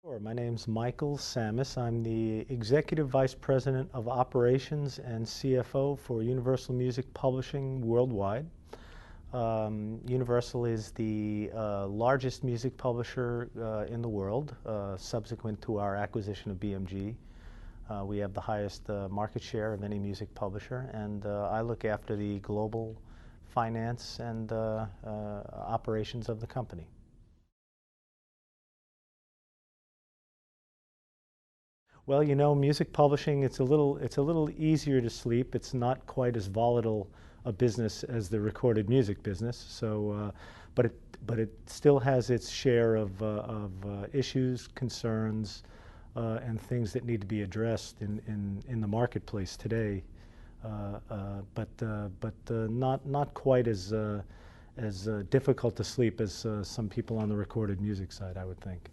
Sure. My name's Michael Sammis. I'm the Executive Vice President of Operations and CFO for Universal Music Publishing worldwide. Universal is the largest music publisher in the world, subsequent to our acquisition of BMG. We have the highest market share of any music publisher, and I look after the global finance and operations of the company. Well, you know, music publishing, it's a little easier to sleep. It's not quite as volatile a business as the recorded music business. So, but it still has its share of issues, concerns, and things that need to be addressed in the marketplace today. But not quite as difficult to sleep as some people on the recorded music side, I would think.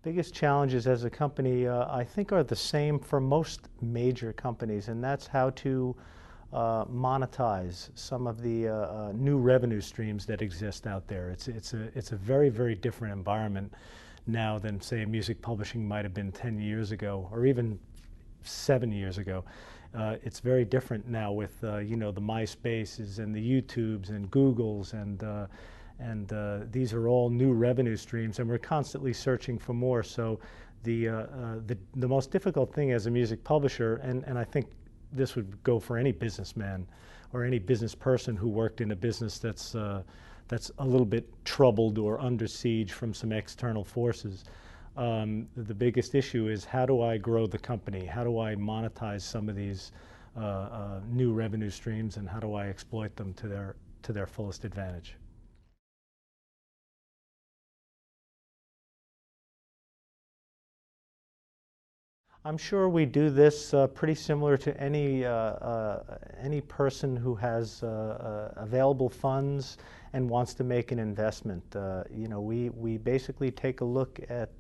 Biggest challenges as a company, I think, are the same for most major companies, and that's how to monetize some of the new revenue streams that exist out there. It's a very, very different environment now than, say, music publishing might have been 10 years ago, or even 7 years ago. It's very different now with you know, the MySpaces and the YouTubes and Googles and these are all new revenue streams, and we're constantly searching for more. So the most difficult thing as a music publisher, and I think this would go for any businessman or any business person who worked in a business that's a little bit troubled or under siege from some external forces. The biggest issue is, how do I grow the company? How do I monetize some of these new revenue streams, and how do I exploit them to their fullest advantage? I'm sure we do this pretty similar to any person who has available funds and wants to make an investment. You know, we basically take a look at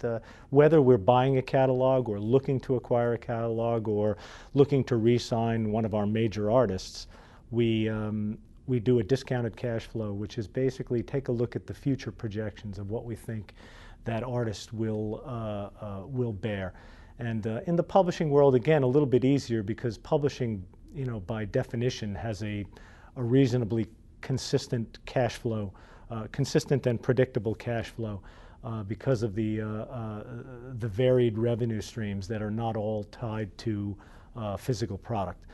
whether we're buying a catalog or looking to acquire a catalog or looking to re-sign one of our major artists. We do a discounted cash flow, which is basically take a look at the future projections of what we think that artist will bear. And in the publishing world, again, a little bit easier, because publishing, you know, by definition has a reasonably consistent cash flow, consistent and predictable cash flow, because of the varied revenue streams that are not all tied to physical product.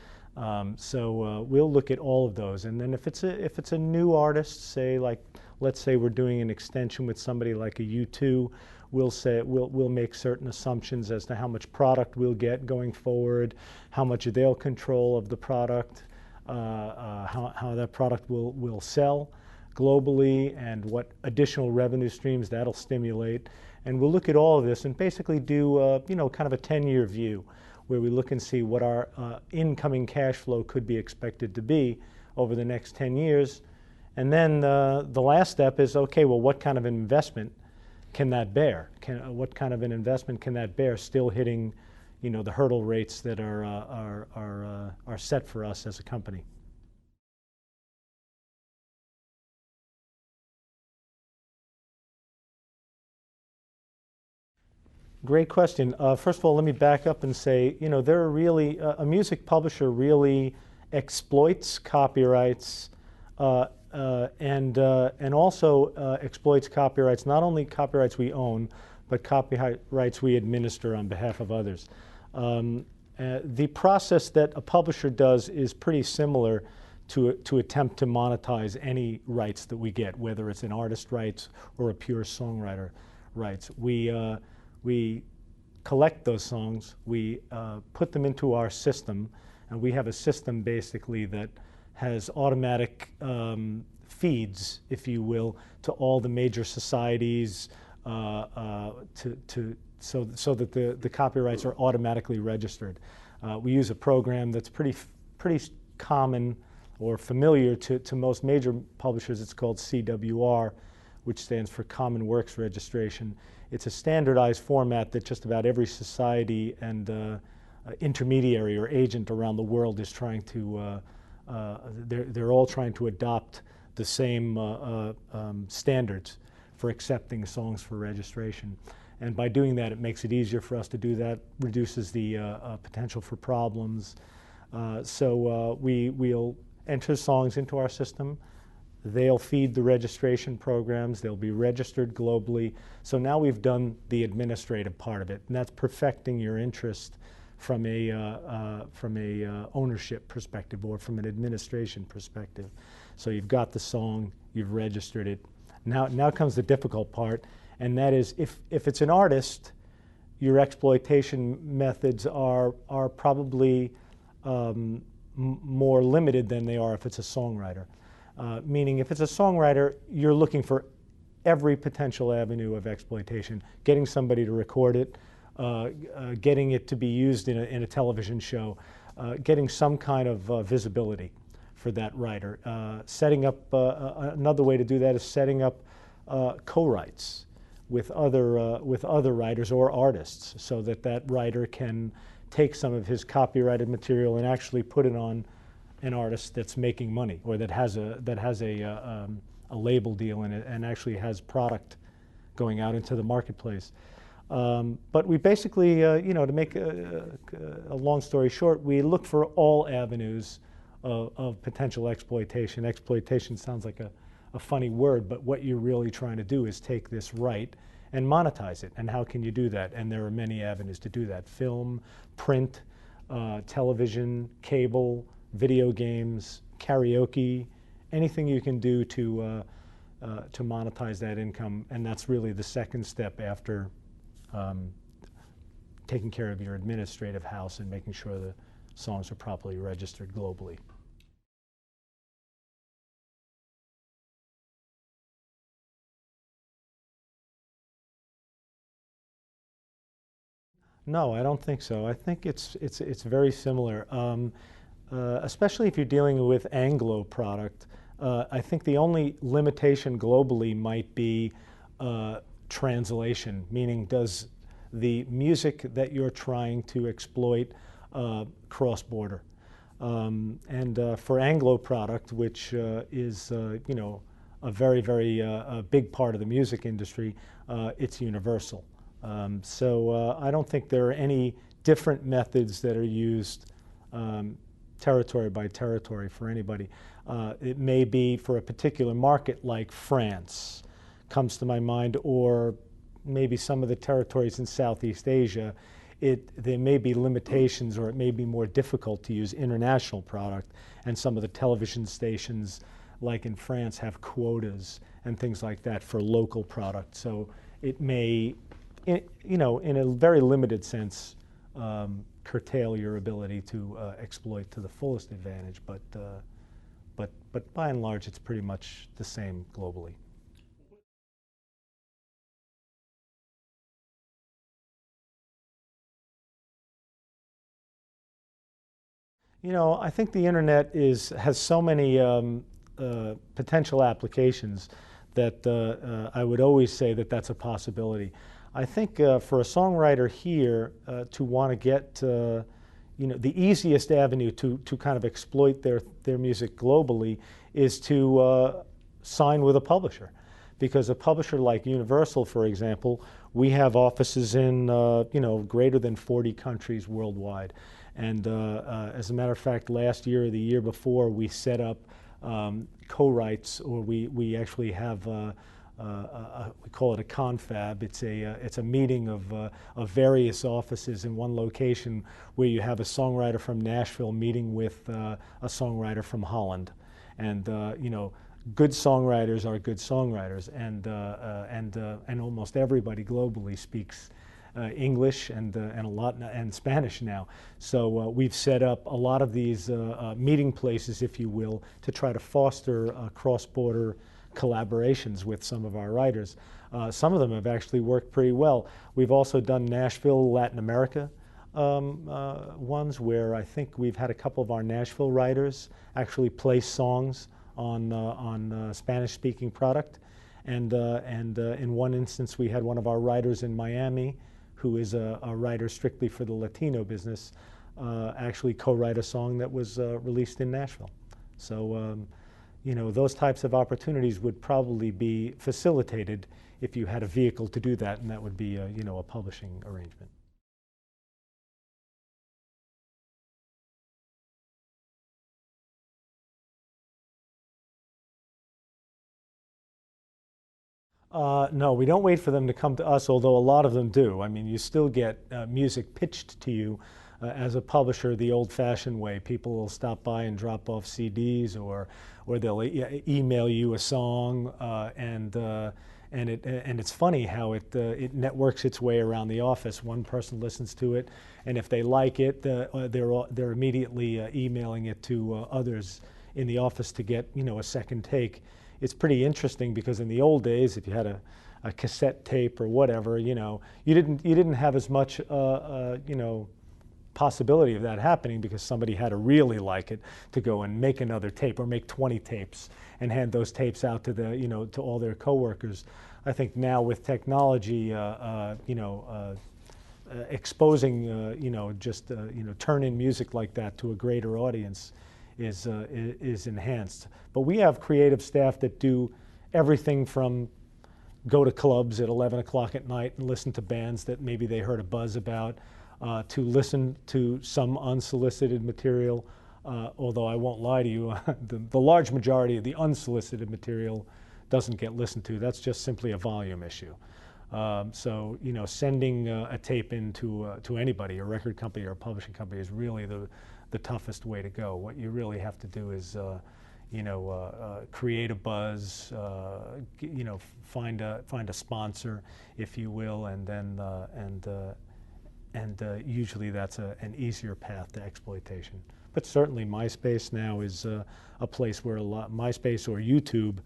So we'll look at all of those, and then if it's a new artist, say, like, let's say we're doing an extension with somebody like a U2, we'll make certain assumptions as to how much product we'll get going forward, how much they'll control of the product, how that product will sell globally, and what additional revenue streams that'll stimulate. And we'll look at all of this and basically do you know, kind of a 10-year view, where we look and see what our incoming cash flow could be expected to be over the next 10 years. And then the last step is, okay, well, what kind of investment can that bear? What kind of an investment can that bear, still hitting, you know, the hurdle rates that are set for us as a company? Great question. First of all, let me back up and say, you know, there are really, a music publisher really exploits copyrights and also exploits copyrights, not only copyrights we own, but copyrights we administer on behalf of others. The process that a publisher does is pretty similar to attempt to monetize any rights that we get, whether it's an artist rights or a pure songwriter rights. We collect those songs, we put them into our system, and we have a system basically that has automatic feeds, if you will, to all the major societies, so that the copyrights are automatically registered. We use a program that's pretty common or familiar to most major publishers. It's called CWR, which stands for Common Works Registration. It's a standardized format that just about every society and intermediary or agent around the world is trying to, they're all trying to adopt the same standards for accepting songs for registration. And by doing that, it makes it easier for us to do that, reduces the potential for problems. We'll enter songs into our system. They'll feed the registration programs. They'll be registered globally. So now we've done the administrative part of it, and that's perfecting your interest from a ownership perspective or from an administration perspective. So you've got the song, you've registered it. Now comes the difficult part, and that is if it's an artist, your exploitation methods are probably more limited than they are if it's a songwriter. Meaning if it's a songwriter, you're looking for every potential avenue of exploitation, getting somebody to record it, getting it to be used in a television show, getting some kind of visibility for that writer. Setting up, another way to do that is setting up co-writes with other writers or artists, so that that writer can take some of his copyrighted material and actually put it on an artist that's making money, or that has a label deal in it and actually has product going out into the marketplace. But we basically, to make a long story short, we look for all avenues of potential exploitation. Exploitation sounds like a funny word, but what you're really trying to do is take this right and monetize it. And how can you do that? And there are many avenues to do that: film, print, television, cable, video games, karaoke, anything you can do to monetize that income. And that's really the second step after taking care of your administrative house and making sure the songs are properly registered globally. No, I don't think so. I think it's very similar, especially if you're dealing with Anglo product. I think the only limitation globally might be translation, meaning does the music that you're trying to exploit cross-border? For Anglo product, which is a very, very big part of the music industry, it's universal. I don't think there are any different methods that are used territory by territory for anybody. It may be for a particular market like France, comes to my mind, or maybe some of the territories in Southeast Asia. There may be limitations, or it may be more difficult to use international product, and some of the television stations like in France have quotas and things like that for local product. So it may, in a very limited sense, curtail your ability to exploit to the fullest advantage, but by and large, it's pretty much the same globally. I think the internet has so many potential applications that I would always say that that's a possibility. I think for a songwriter here to want to get, the easiest avenue to kind of exploit their music globally is to sign with a publisher. Because a publisher like Universal, for example, we have offices in greater than 40 countries worldwide. And as a matter of fact, last year or the year before, we set up co-writes, or we actually have we call it a confab. It's a meeting of various offices in one location, where you have a songwriter from Nashville meeting with a songwriter from Holland, and good songwriters are good songwriters, and almost everybody globally speaks English and a lot and Spanish now. So we've set up a lot of these meeting places, if you will, to try to foster cross-border collaborations with some of our writers. Some of them have actually worked pretty well. We've also done Nashville, Latin America ones, where I think we've had a couple of our Nashville writers actually place songs on Spanish-speaking product. And in one instance, we had one of our writers in Miami, who is a writer strictly for the Latino business, actually co-write a song that was released in Nashville. So those types of opportunities would probably be facilitated if you had a vehicle to do that, and that would be a publishing arrangement. No, we don't wait for them to come to us, although a lot of them do. I mean, you still get music pitched to you as a publisher the old-fashioned way. People will stop by and drop off CDs, or they'll email you a song, and it's funny how it networks its way around the office. One person listens to it, and if they like it, they're immediately emailing it to others in the office to get a second take. It's pretty interesting because in the old days, if you had a cassette tape or whatever, you didn't have as much possibility of that happening because somebody had to really like it to go and make another tape or make 20 tapes and hand those tapes out to to all their coworkers. I think now with technology, exposing just turn-in music like that to a greater audience is enhanced. But we have creative staff that do everything from go to clubs at 11 o'clock at night and listen to bands that maybe they heard a buzz about, to listen to some unsolicited material, although I won't lie to you, the large majority of the unsolicited material doesn't get listened to. That's just simply a volume issue. So sending a tape in to anybody, a record company or a publishing company, is really the toughest way to go. What you really have to do is create a buzz, find a sponsor, if you will, and then usually that's an easier path to exploitation. But certainly MySpace now is a place where MySpace or YouTube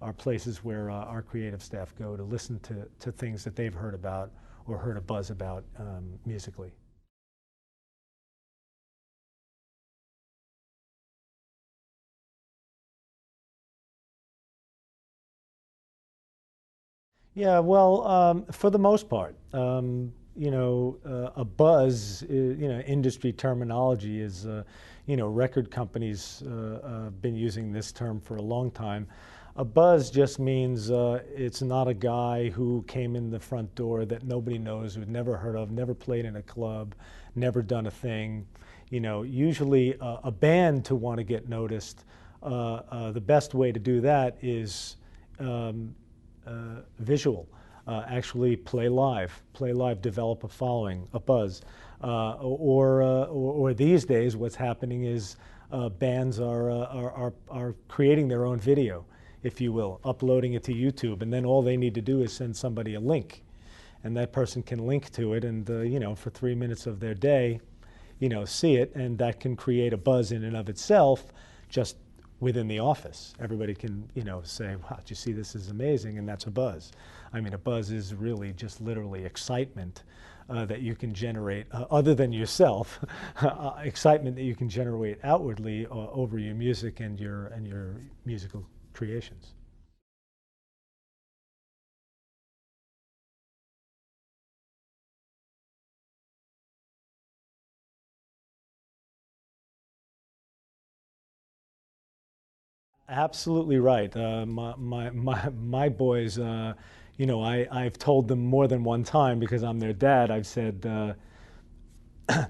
are places where our creative staff go to listen to things that they've heard about or heard a buzz about musically. Yeah, well, for the most part, a buzz, industry terminology is, record companies been using this term for a long time. A buzz just means it's not a guy who came in the front door that nobody knows, who'd never heard of, never played in a club, never done a thing. Usually a band to want to get noticed, the best way to do that is visual. Actually play live, develop a following, a buzz. Or these days what's happening is bands are creating their own video, if you will, uploading it to YouTube, and then all they need to do is send somebody a link, and that person can link to it, and for 3 minutes of their day, see it, and that can create a buzz in and of itself, just within the office. Everybody can, say, wow, did you see, this is amazing, and that's a buzz. I mean, a buzz is really just literally excitement that you can generate, other than yourself, excitement that you can generate outwardly over your music and your musical creations. Absolutely right. My boys, I've told them more than one time, because I'm their dad, I've said,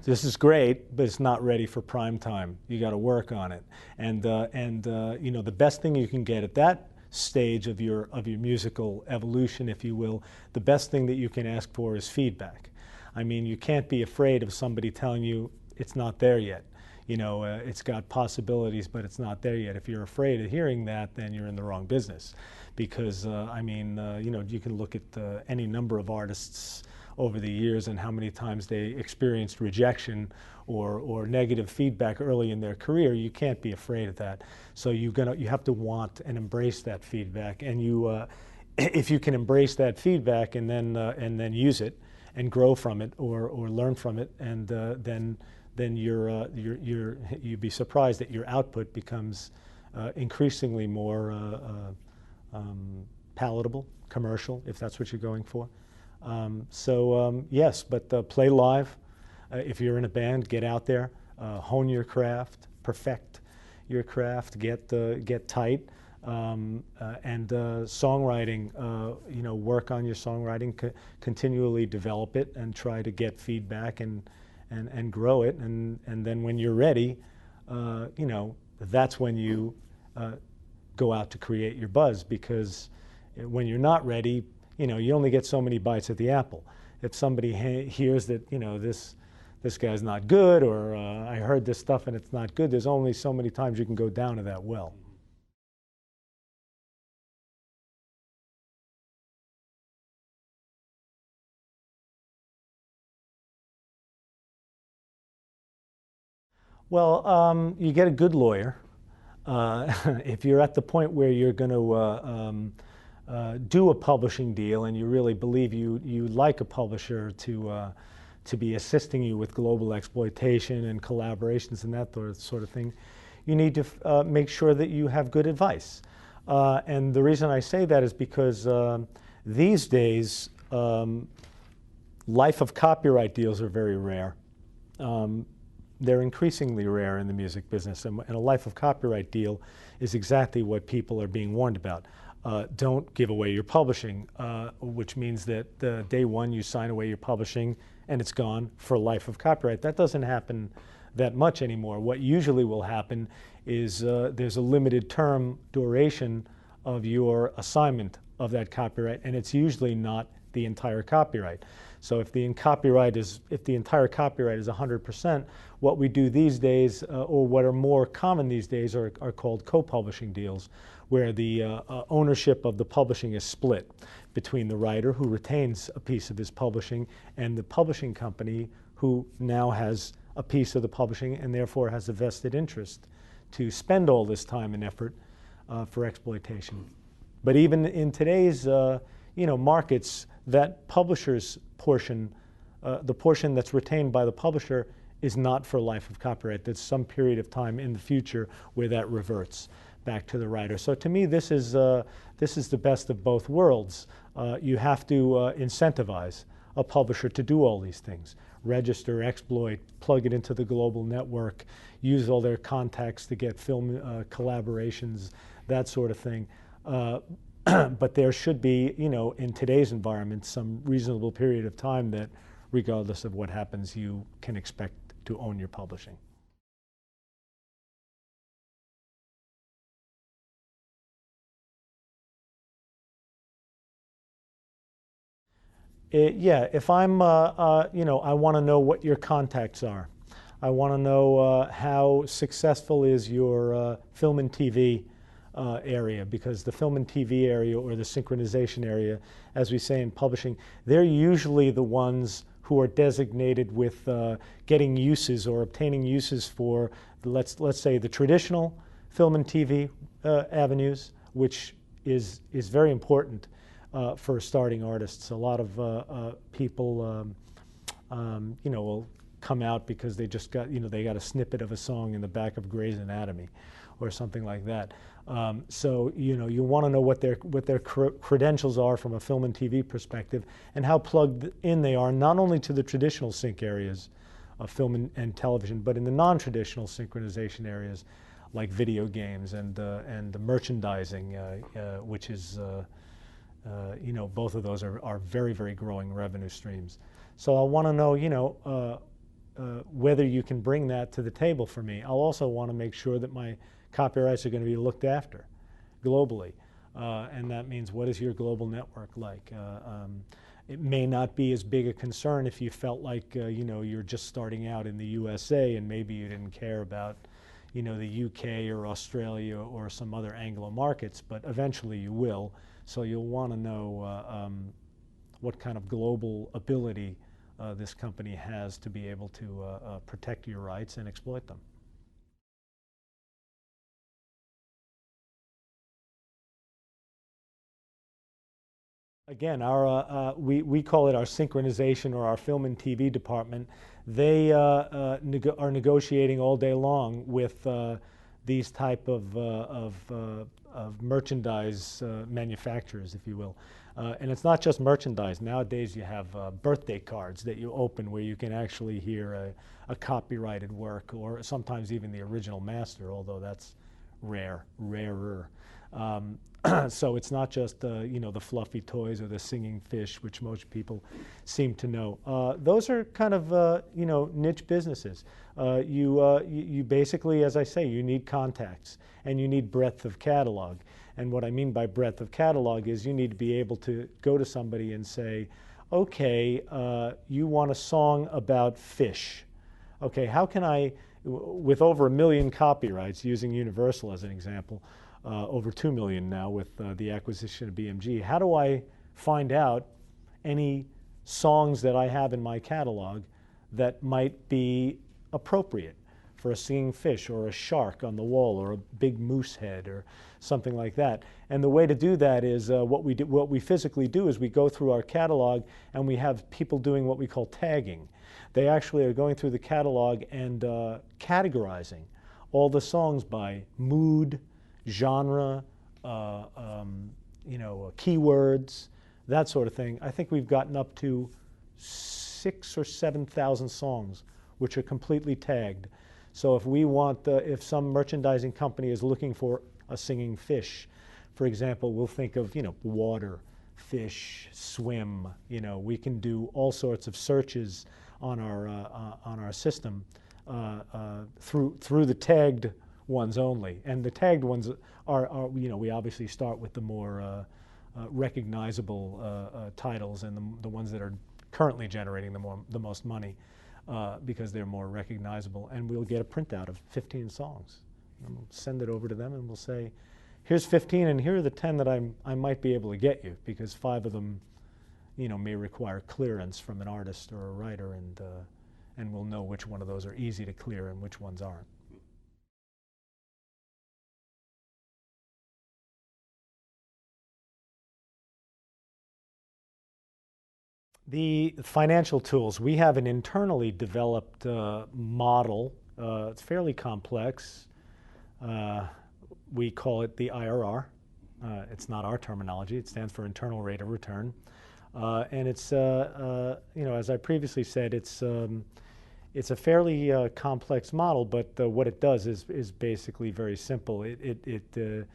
this is great, but it's not ready for prime time. You got to work on it. And the best thing you can get at that stage of your musical evolution, if you will, the best thing that you can ask for is feedback. I mean, you can't be afraid of somebody telling you it's not there yet. It's got possibilities, but it's not there yet. If you're afraid of hearing that, then you're in the wrong business. Because, you can look at any number of artists over the years and how many times they experienced rejection or negative feedback early in their career. You can't be afraid of that. So you have to want and embrace that feedback. And if you can embrace that feedback and then use it and grow from it or learn from it, and then you'd be surprised that your output becomes increasingly more palatable, commercial, if that's what you're going for. Yes, but play live. If you're in a band, get out there, hone your craft, perfect your craft, get tight, and songwriting. Work on your songwriting, continually develop it, and try to get feedback and grow it. And then when you're ready, that's when you go out to create your buzz, because when you're not ready, you only get so many bites at the apple. If somebody hears that, this guy's not good, or I heard this stuff and it's not good, there's only so many times you can go down to that well. Well, you get a good lawyer. If you're at the point where you're going to do a publishing deal and you really believe you like a publisher to be assisting you with global exploitation and collaborations and that sort of thing, you need to make sure that you have good advice. And the reason I say that is because these days, life of copyright deals are very rare. They're increasingly rare in the music business, and a life of copyright deal is exactly what people are being warned about. Don't give away your publishing, which means that day one you sign away your publishing and it's gone for life of copyright. That doesn't happen that much anymore. What usually will happen is there's a limited term duration of your assignment of that copyright, and it's usually not the entire copyright. So if the entire copyright is 100%, what we do these days, or what are more common these days, are called co-publishing deals, where the ownership of the publishing is split between the writer, who retains a piece of his publishing, and the publishing company, who now has a piece of the publishing and therefore has a vested interest to spend all this time and effort for exploitation. But even in today's markets, that publisher's portion, the portion that's retained by the publisher, is not for life of copyright. There's some period of time in the future where that reverts back to the writer. So to me, this is the best of both worlds. You have to incentivize a publisher to do all these things: register, exploit, plug it into the global network, use all their contacts to get film collaborations, that sort of thing. But there should be, in today's environment, some reasonable period of time that, regardless of what happens, you can expect to own your publishing. Yeah, if I'm, I want to know what your contacts are. I want to know how successful is your film and TV area, because the film and TV area, or the synchronization area, as we say in publishing, they're usually the ones who are designated with getting uses or obtaining uses for, let's say, the traditional film and TV avenues, which is very important for starting artists. A lot of people, will come out because they just got, they got a snippet of a song in the back of Grey's Anatomy, or something like that. So you want to know what their credentials are from a film and TV perspective, and how plugged in they are, not only to the traditional sync areas of film and television, but in the non-traditional synchronization areas, like video games and the merchandising, which is both of those are very, very growing revenue streams. So I want to know whether you can bring that to the table for me. I'll also want to make sure that my copyrights are going to be looked after globally. And that means, what is your global network like? It may not be as big a concern if you felt like you're just starting out in the USA, and maybe you didn't care about the UK or Australia or some other Anglo markets, but eventually you will. So you'll want to know what kind of global ability this company has to be able to protect your rights and exploit them. Again, we call it our synchronization, or our film and TV department. They are negotiating all day long with these type of merchandise manufacturers, if you will. And it's not just merchandise. Nowadays you have birthday cards that you open where you can actually hear a copyrighted work, or sometimes even the original master, although that's rarer. So it's not just the fluffy toys or the singing fish, which most people seem to know. Those are kind of niche businesses. You basically, as I say, you need contacts and you need breadth of catalog. And what I mean by breadth of catalog is you need to be able to go to somebody and say, okay, you want a song about fish. Okay, how can I, with over 1 million copyrights, using Universal as an example, over 2 million now with the acquisition of BMG, how do I find out any songs that I have in my catalog that might be appropriate for a singing fish or a shark on the wall or a big moose head or something like that? And the way to do that is what we physically do is we go through our catalog and we have people doing what we call tagging. They actually are going through the catalog and categorizing all the songs by mood, genre, keywords, that sort of thing. I think we've gotten up to 6,000 or 7,000 songs which are completely tagged. So if we want, if some merchandising company is looking for a singing fish, for example, we'll think of water, fish, swim. We can do all sorts of searches on our system through the tagged ones only. And the tagged ones are we obviously start with the more recognizable titles and the ones that are currently generating the most money because they're more recognizable. And we'll get a printout of 15 songs. And we'll send it over to them and we'll say, here's 15 and here are the 10 that I might be able to get you, because 5 of them may require clearance from an artist or a writer, and we'll know which one of those are easy to clear and which ones aren't. The financial tools, we have an internally developed model. It's fairly complex. We call it the IRR. It's not our terminology. It stands for internal rate of return. And it's, as I previously said, it's a fairly complex model, but what it does is basically very simple. It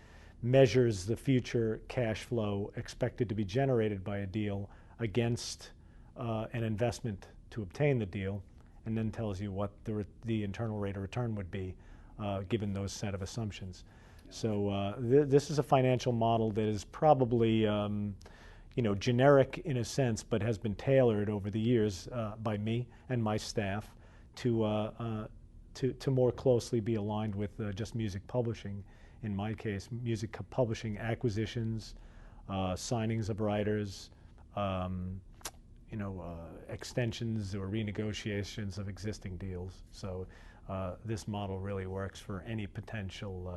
measures the future cash flow expected to be generated by a deal against an investment to obtain the deal, and then tells you what the internal rate of return would be given those set of assumptions. So this is a financial model that is probably generic in a sense, but has been tailored over the years by me and my staff to more closely be aligned with just music publishing. In my case, music publishing acquisitions, signings of writers, extensions or renegotiations of existing deals. So this model really works for any potential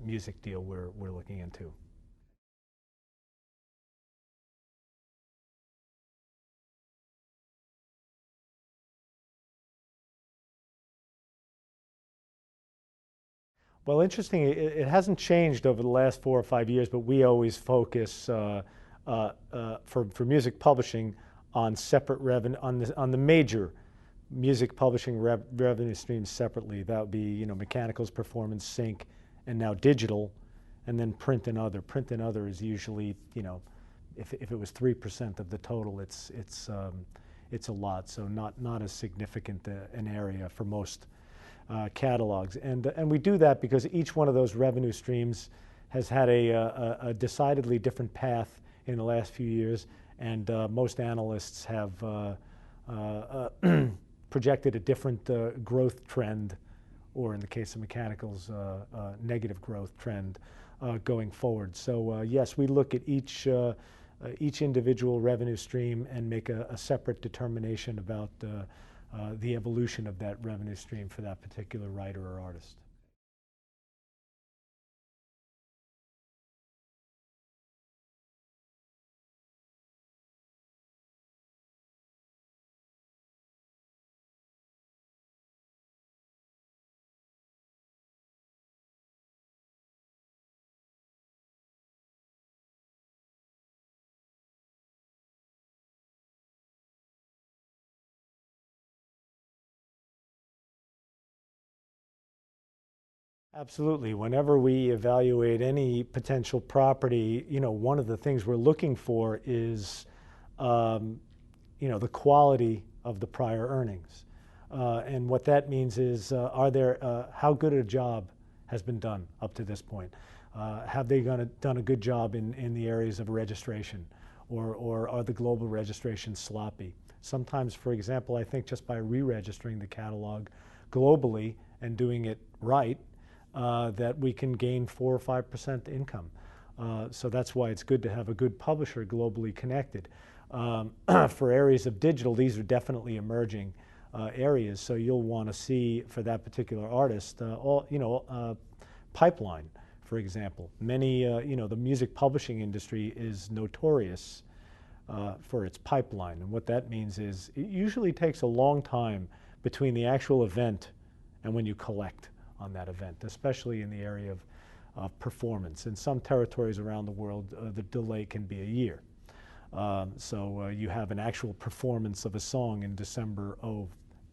music deal we're looking into. Well, interesting, it hasn't changed over the last 4 or 5 years, but we always focus for music publishing on separate revenue, on the major music publishing revenue streams separately. That would be mechanicals, performance, sync, and now digital, and then print and other. Print and other is usually, if it was 3% of the total, it's a lot. So not as significant an area for most catalogs. And we do that because each one of those revenue streams has had a decidedly different path in the last few years, and most analysts have projected a different growth trend, or in the case of mechanicals, negative growth trend going forward. So yes, we look at each individual revenue stream and make a separate determination about the evolution of that revenue stream for that particular writer or artist. Absolutely. Whenever we evaluate any potential property, one of the things we're looking for is, um, the quality of the prior earnings. And what that means is, how good a job has been done up to this point? Have they done a good job in the areas of registration? Or are the global registrations sloppy? Sometimes, for example, I think just by re-registering the catalog globally and doing it right, that we can gain 4 or 5% income. So that's why it's good to have a good publisher globally connected. For areas of digital, these are definitely emerging areas. So you'll want to see for that particular artist, pipeline, for example. Many, the music publishing industry is notorious for its pipeline. And what that means is it usually takes a long time between the actual event and when you collect on that event, especially in the area of performance. In some territories around the world, the delay can be a year. So you have an actual performance of a song in December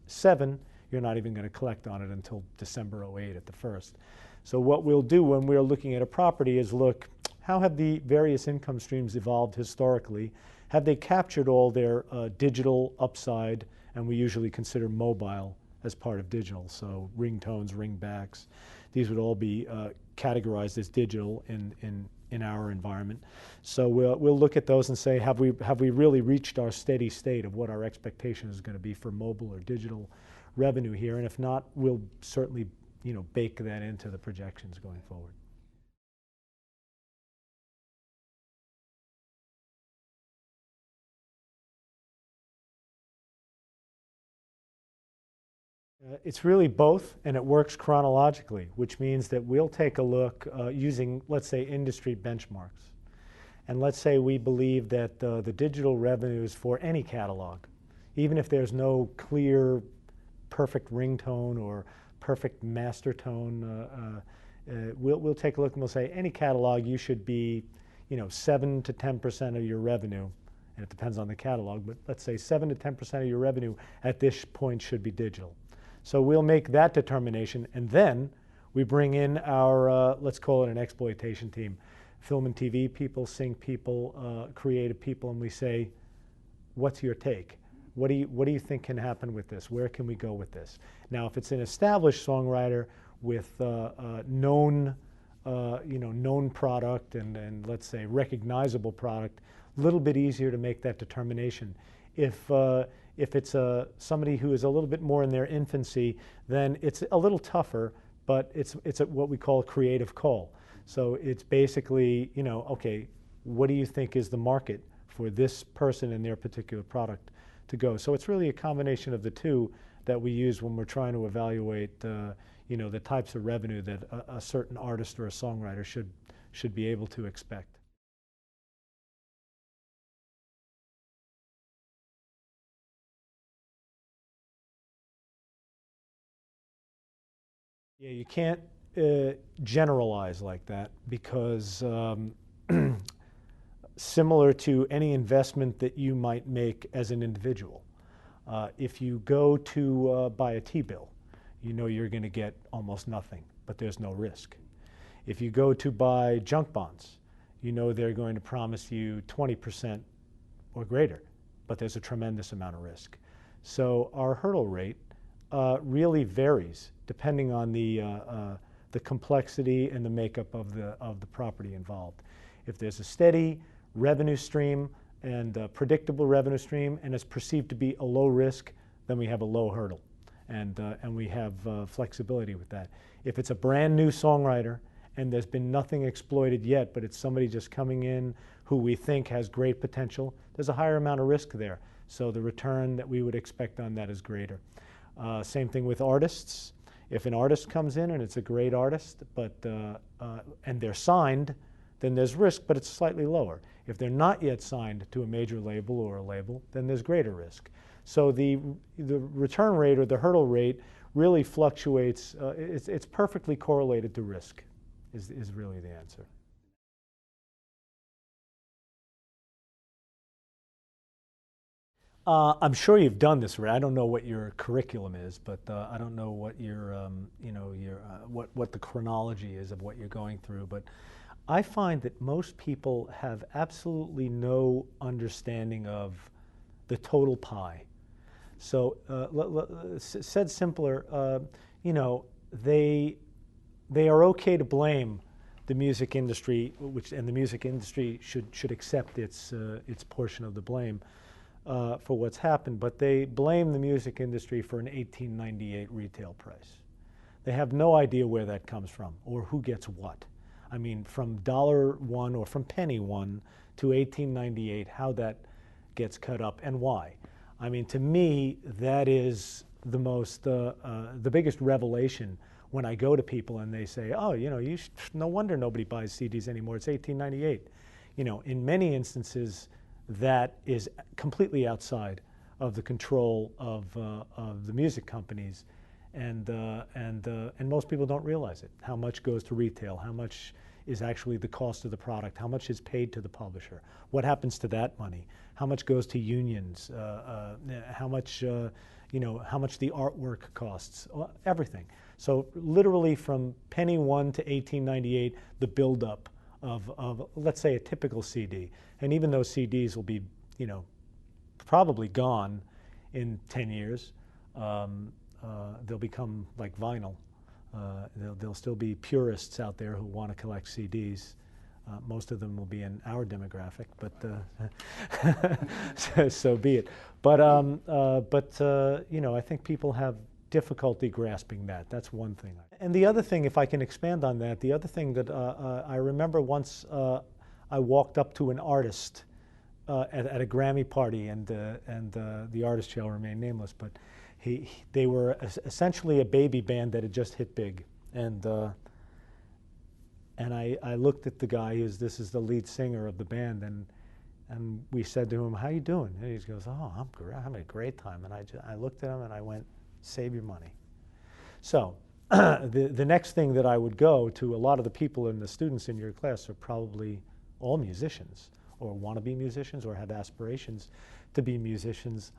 '07, you're not even going to collect on it until December '08 at the first. So what we'll do when we're looking at a property is look, how have the various income streams evolved historically? Have they captured all their digital upside? And we usually consider mobile as part of digital. So ringtones, ringbacks, these would all be categorized as digital in our environment. So we'll look at those and say, have we really reached our steady state of what our expectation is going to be for mobile or digital revenue here? And if not, we'll certainly bake that into the projections going forward. It's really both, and it works chronologically, which means that we'll take a look using, let's say, industry benchmarks. And let's say we believe that the digital revenues for any catalog, even if there's no clear, perfect ringtone or perfect master tone, we'll take a look and we'll say, any catalog, you should be 7 to 10% of your revenue, and it depends on the catalog, but let's say 7 to 10% of your revenue at this point should be digital. So we'll make that determination, and then we bring in our, let's call it an exploitation team, film and TV people, sync people, creative people, and we say, what's your take? What do you think can happen with this? Where can we go with this? Now, if it's an established songwriter with known product and let's say recognizable product, a little bit easier to make that determination. If it's somebody who is a little bit more in their infancy, then it's a little tougher, but it's what we call a creative call. So it's basically, okay, what do you think is the market for this person and their particular product to go? So it's really a combination of the two that we use when we're trying to evaluate, the types of revenue that a certain artist or a songwriter should be able to expect. Yeah, you can't generalize like that because similar to any investment that you might make as an individual, if you go to buy a T-bill, you're going to get almost nothing, but there's no risk. If you go to buy junk bonds, they're going to promise you 20% or greater, but there's a tremendous amount of risk. So our hurdle rate really varies depending on the complexity and the makeup of the property involved. If there's a steady revenue stream and a predictable revenue stream and it's perceived to be a low risk, then we have a low hurdle, and we have flexibility with that. If it's a brand new songwriter and there's been nothing exploited yet, but it's somebody just coming in who we think has great potential, there's a higher amount of risk there. So the return that we would expect on that is greater. Same thing with artists. If an artist comes in and it's a great artist, but and they're signed, then there's risk, but it's slightly lower. If they're not yet signed to a major label or a label, then there's greater risk. So the return rate or the hurdle rate really fluctuates. It's perfectly correlated to risk, is really the answer. I'm sure you've done this, right? I don't know what your curriculum is, but I don't know what your, what the chronology is of what you're going through. But I find that most people have absolutely no understanding of the total pie. So, said simpler, you know, they they are okay to blame the music industry, and the music industry should accept its portion of the blame for what's happened. But they blame the music industry for an 1898 retail price. They have no idea where that comes from or who gets what. I mean, from $1 or from penny one to 1898, how that gets cut up and why. I mean, to me, that is the biggest revelation when I go to people and they say, "Oh, no wonder nobody buys CDs anymore. It's 1898." In many instances, that is completely outside of the control of the music companies, and most people don't realize it. How much goes to retail? How much is actually the cost of the product? How much is paid to the publisher? What happens to that money? How much goes to unions? How much how much the artwork costs? Everything. So literally from penny one to 1898, the buildup of let's say a typical CD, and even those CDs will be probably gone in 10 years. They'll become like vinyl. There'll still be purists out there who want to collect CDs. Most of them will be in our demographic, but so be it. But I think people have difficulty grasping that. That's one thing. And the other thing, if I can expand on that, the other thing that I remember once I walked up to an artist at a Grammy party, and the artist shall remain nameless, but they were essentially a baby band that had just hit big, and I looked at the guy this is the lead singer of the band, and we said to him, "How you doing?" And he goes, "Oh, I'm great. I'm having a great time." And I looked at him and I went, "Save your money." So the next thing that I would go to, a lot of the people and the students in your class are probably all musicians, or want to be musicians, or have aspirations to be musicians.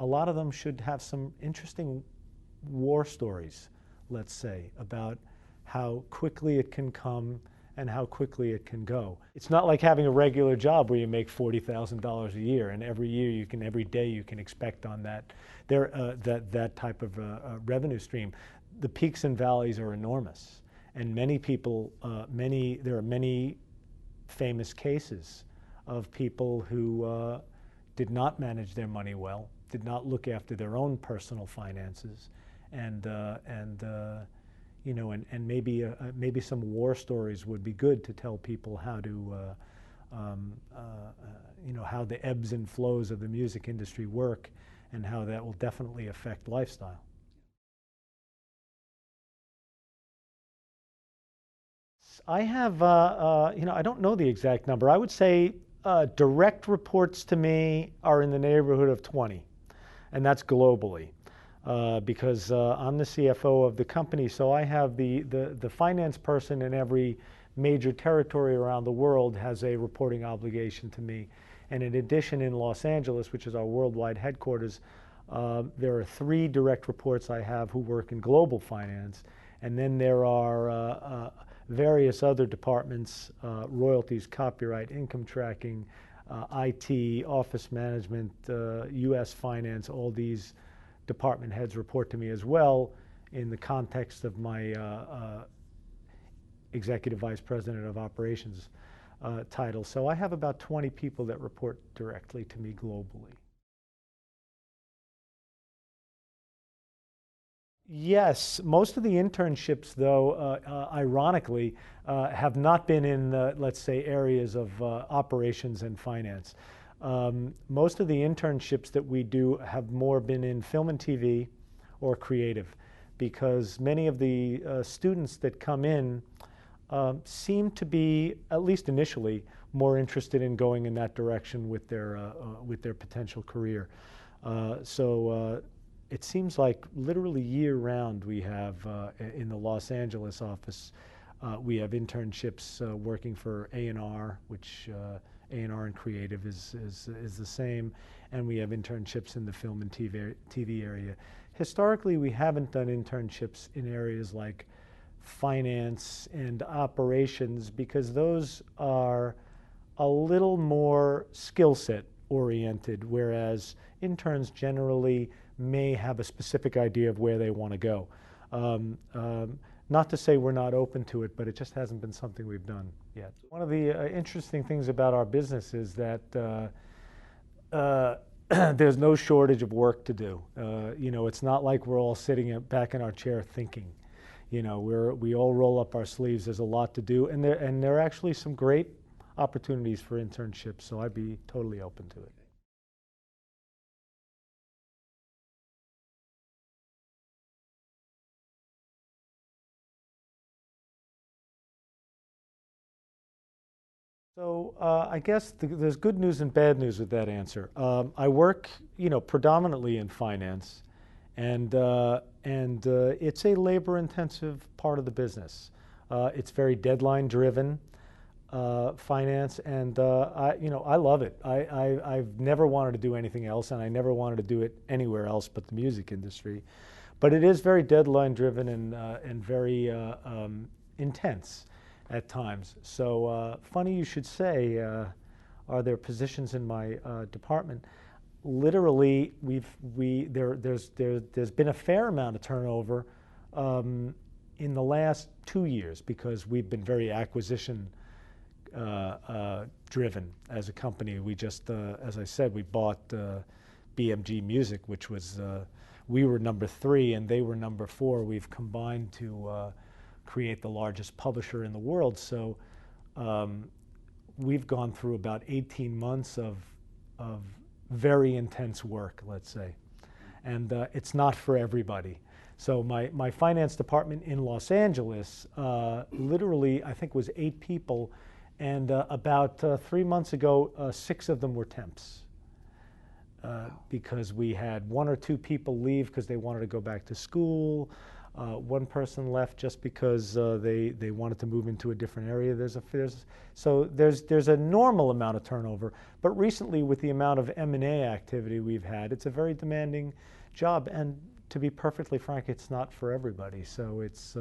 A lot of them should have some interesting war stories, let's say, about how quickly it can come and how quickly it can go. It's not like having a regular job where you make $40,000 a year, and every day you can expect on that that type of revenue stream. The peaks and valleys are enormous, and there are many famous cases of people who did not manage their money well, did not look after their own personal finances, and maybe some war stories would be good to tell people how to how the ebbs and flows of the music industry work, and how that will definitely affect lifestyle. I have, I don't know the exact number. I would say direct reports to me are in the neighborhood of 20, and that's globally, because I'm the CFO of the company, so I have the finance person in every major territory around the world has a reporting obligation to me. And in addition, in Los Angeles, which is our worldwide headquarters, there are 3 direct reports I have who work in global finance. And then there are various other departments, royalties, copyright, income tracking, IT, office management, US finance. All these department heads report to me as well in the context of my Executive Vice President of Operations title. So I have about 20 people that report directly to me globally. Yes, most of the internships, though, ironically, have not been in, let's say, areas of operations and finance. Most of the internships that we do have more been in film and TV or creative, because many of the students that come in seem to be, at least initially, more interested in going in that direction with their potential career. So it seems like literally year-round we have in the Los Angeles office We have internships working for A&R, which A&R and creative is the same, and we have internships in the film and TV area. Historically, we haven't done internships in areas like finance and operations because those are a little more skill set oriented, whereas interns generally may have a specific idea of where they want to go. Not to say we're not open to it, but it just hasn't been something we've done yet. One of the interesting things about our business is that there's no shortage of work to do. You know, it's not like we're all sitting back in our chair thinking. You know, we all roll up our sleeves. There's a lot to do, and there are actually some great opportunities for internships, so I'd be totally open to it. So I guess there's good news and bad news with that answer. I work, you know, predominantly in finance, and it's a labor-intensive part of the business. It's very deadline-driven, finance, and I love it. I've never wanted to do anything else, and I never wanted to do it anywhere else but the music industry. But it is very deadline-driven and very intense at times. So funny you should say, are there positions in my department? Literally, there's been a fair amount of turnover in the last 2 years because we've been very acquisition driven as a company. We just, as I said, we bought BMG Music, which was, we were number 3 and they were number 4. We've combined to create the largest publisher in the world. So we've gone through about 18 months of very intense work, let's say. And it's not for everybody. So my finance department in Los Angeles, literally, I think was 8 people. And about 3 months ago, 6 of them were temps. Because we had 1 or 2 people leave because they wanted to go back to school. One person left just because they wanted to move into a different area. There's a normal amount of turnover, but recently with the amount of M&A activity we've had, it's a very demanding job. And to be perfectly frank, it's not for everybody. So it's,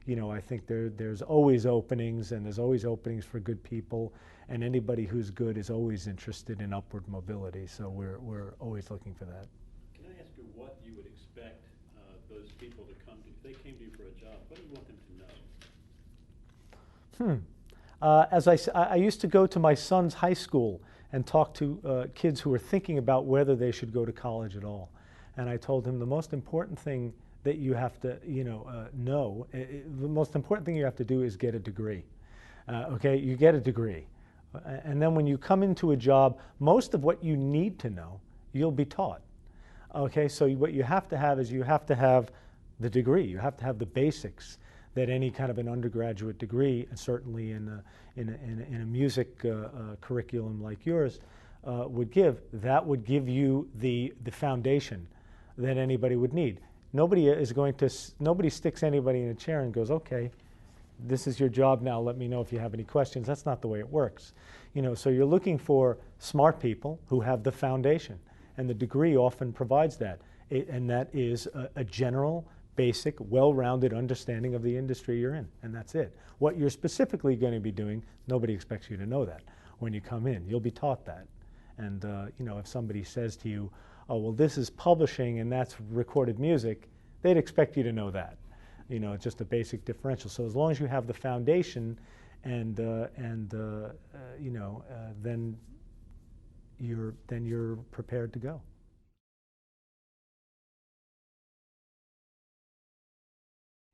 you know, I think there's always openings, and there's always openings for good people, and anybody who's good is always interested in upward mobility. So we're always looking for that. Can I ask you what you would expect those people to come to? If they came to you for a job, what do you want them to know? As I used to go to my son's high school and talk to kids who were thinking about whether they should go to college at all. And I told him the most important thing that you have to, the most important thing you have to do is get a degree. Okay, you get a degree. And then when you come into a job, most of what you need to know, you'll be taught. Okay, so what you have to have is you have to have the degree. You have to have the basics that any kind of an undergraduate degree, and certainly in a music curriculum like yours, would give. That would give you the foundation that anybody would need. Nobody sticks anybody in a chair and goes, okay, this is your job now, let me know if you have any questions. That's not the way it works. You know, so you're looking for smart people who have the foundation, and the degree often provides that. And that is a general, basic, well-rounded understanding of the industry you're in, and that's it. What you're specifically going to be doing, nobody expects you to know that when you come in. You'll be taught that. And you know, if somebody says to you, oh, well, this is publishing and that's recorded music, they'd expect you to know that. You know, it's just a basic differential. So as long as you have the foundation and you know, then you're prepared to go.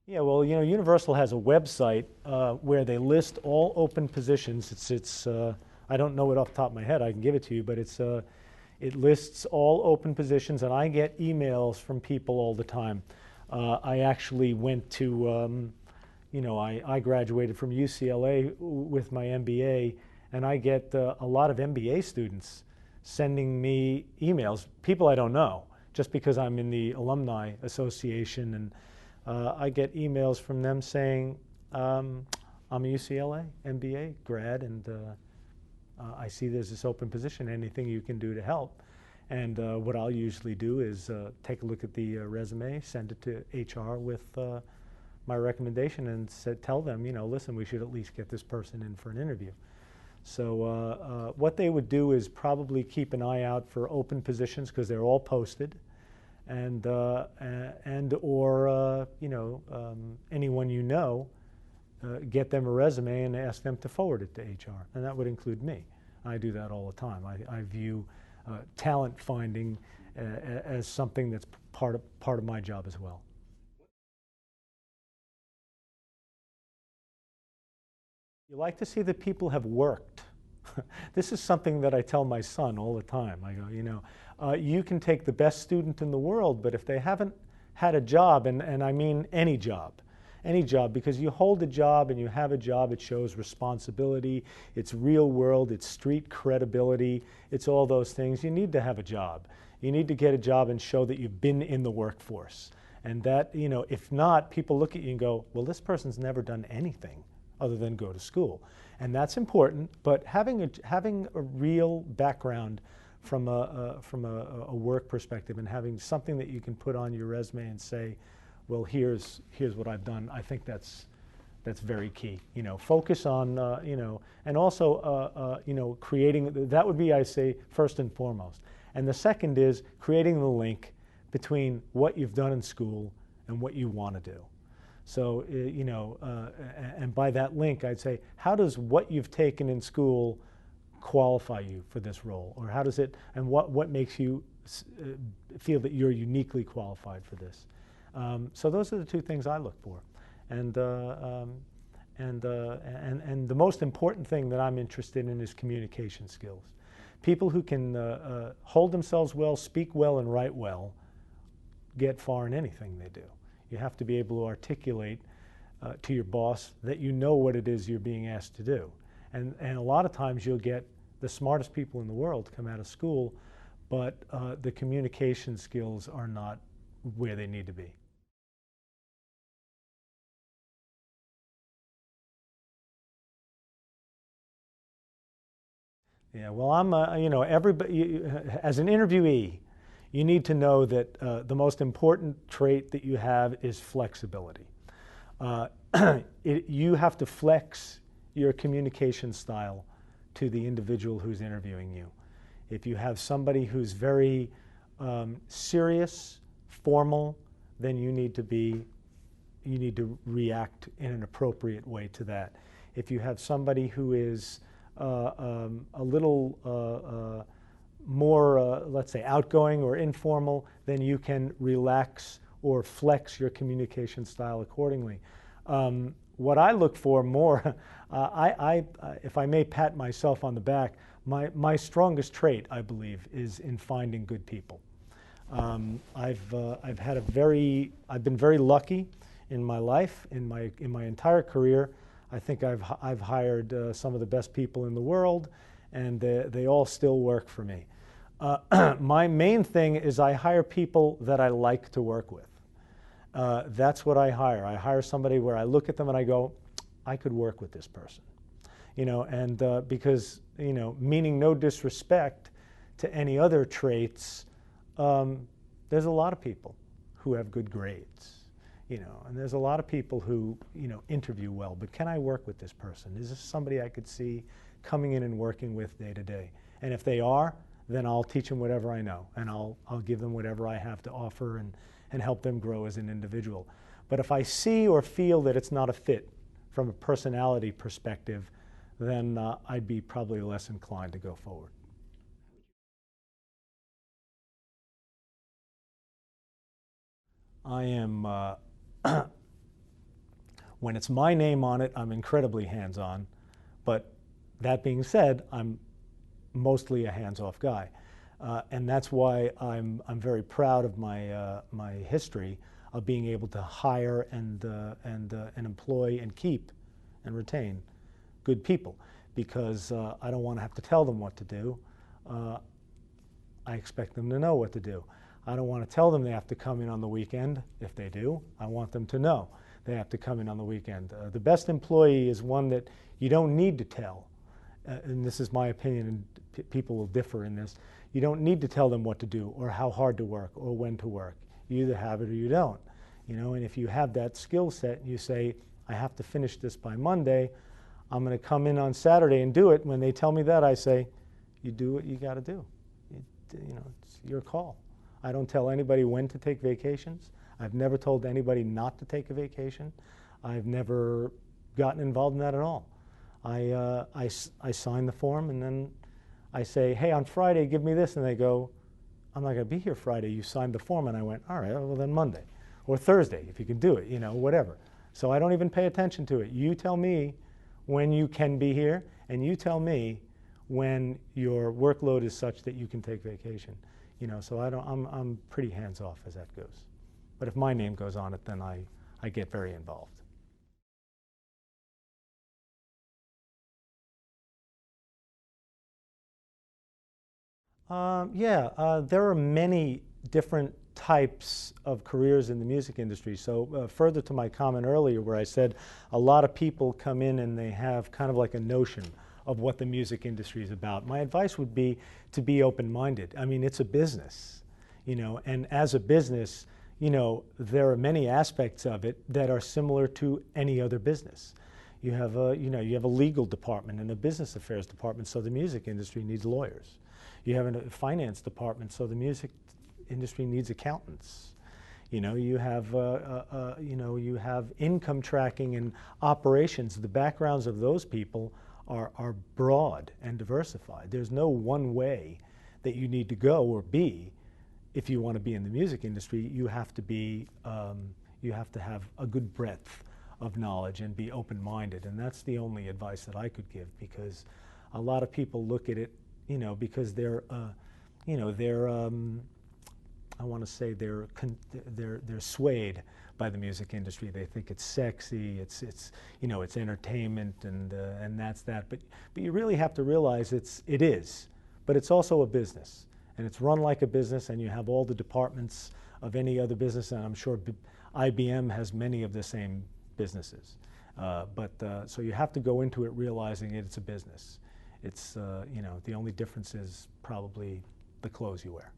Yeah, well, you know, Universal has a website where they list all open positions. It's I don't know it off the top of my head. I can give it to you, but it lists all open positions, and I get emails from people all the time. I actually went to, you know, I graduated from UCLA with my MBA, and I get a lot of MBA students sending me emails, people I don't know, just because I'm in the alumni association, and I get emails from them saying, I'm a UCLA MBA grad, and I see there's this open position, anything you can do to help. And what I'll usually do is take a look at the resume, send it to HR with my recommendation, and tell them, you know, listen, we should at least get this person in for an interview. So what they would do is probably keep an eye out for open positions, because they're all posted, and or you know, anyone you know, get them a resume and ask them to forward it to HR, and that would include me. I do that all the time. I view talent finding as something that's part of my job as well. You like to see that people have worked. This is something that I tell my son all the time. I go, you know, you can take the best student in the world, but if they haven't had a job, and I mean any job, because you hold a job and you have a job, it shows responsibility, it's real world, it's street credibility, it's all those things. You need to have a job. You need to get a job and show that you've been in the workforce. And that, you know, if not, people look at you and go, well, this person's never done anything other than go to school. And that's important, but having a real background from a work perspective, and having something that you can put on your resume and say, well, here's what I've done, I think that's very key. You know, focus on, you know, and also, you know, creating, that would be, I say, first and foremost. And the second is creating the link between what you've done in school and what you want to do. So, you know, and by that link, I'd say, how does what you've taken in school qualify you for this role? Or how does it, and what makes you feel that you're uniquely qualified for this? So those are the two things I look for. And the most important thing that I'm interested in is communication skills. People who can hold themselves well, speak well, and write well get far in anything they do. You have to be able to articulate to your boss that you know what it is you're being asked to do. And a lot of times you'll get the smartest people in the world come out of school, but the communication skills are not where they need to be. Yeah, well, I'm, you know, everybody, as an interviewee, you need to know that the most important trait that you have is flexibility. You have to flex your communication style to the individual who's interviewing you. If you have somebody who's very serious, formal, then you need to react in an appropriate way to that. If you have somebody who is a little more, let's say, outgoing or informal, then you can relax or flex your communication style accordingly. What I look for more, if I may pat myself on the back, my strongest trait, I believe, is in finding good people. I've been very lucky in my life, in my entire career. I think I've hired some of the best people in the world, and they all still work for me. My main thing is I hire people that I like to work with. That's what I hire. I hire somebody where I look at them and I go, I could work with this person. You know, and because, you know, meaning no disrespect to any other traits, there's a lot of people who have good grades, you know, and there's a lot of people who, you know, interview well, but can I work with this person? Is this somebody I could see coming in and working with day to day? And if they are, then I'll teach them whatever I know, and I'll give them whatever I have to offer and help them grow as an individual. But if I see or feel that it's not a fit from a personality perspective, then I'd be probably less inclined to go forward. I am, when it's my name on it, I'm incredibly hands-on. But that being said, I'm mostly a hands-off guy. And that's why I'm very proud of my history of being able to hire and employ and keep and retain good people, because I don't want to have to tell them what to do. I expect them to know what to do. I don't want to tell them they have to come in on the weekend. If they do, I want them to know they have to come in on the weekend. The best employee is one that you don't need to tell, and this is my opinion, and people will differ in this. You don't need to tell them what to do or how hard to work or when to work. You either have it or you don't. And if you have that skill set and you say, I have to finish this by Monday, I'm going to come in on Saturday and do it. When they tell me that, I say, you do what you got to do. It's your call. I don't tell anybody when to take vacations. I've never told anybody not to take a vacation. I've never gotten involved in that at all. I sign the form and then I say, hey, on Friday, give me this. And they go, I'm not going to be here Friday. You signed the form. And I went, all right, well then Monday. Or Thursday, if you can do it, whatever. So I don't even pay attention to it. You tell me when you can be here, and you tell me when your workload is such that you can take vacation. So I'm pretty hands-off as that goes. But if my name goes on it, then I get very involved. There are many different types of careers in the music industry. So further to my comment earlier where I said a lot of people come in and they have kind of like a notion of what the music industry is about. My advice would be to be open-minded. I mean, it's a business, and as a business, there are many aspects of it that are similar to any other business. You have a legal department and a business affairs department, so the music industry needs lawyers. You have a finance department, so the music industry needs accountants. You have income tracking and operations. The backgrounds of those people are broad and diversified. There's no one way that you need to go or be if you want to be in the music industry. You have to have a good breadth of knowledge and be open-minded, and that's the only advice that I could give, because a lot of people look at it, because they're I want to say they're swayed by the music industry. They think it's sexy, it's entertainment, and that's that. But you really have to realize it is, but it's also a business, and it's run like a business, and you have all the departments of any other business, and I'm sure IBM has many of the same businesses. So you have to go into it realizing it's a business. It's the only difference is probably the clothes you wear.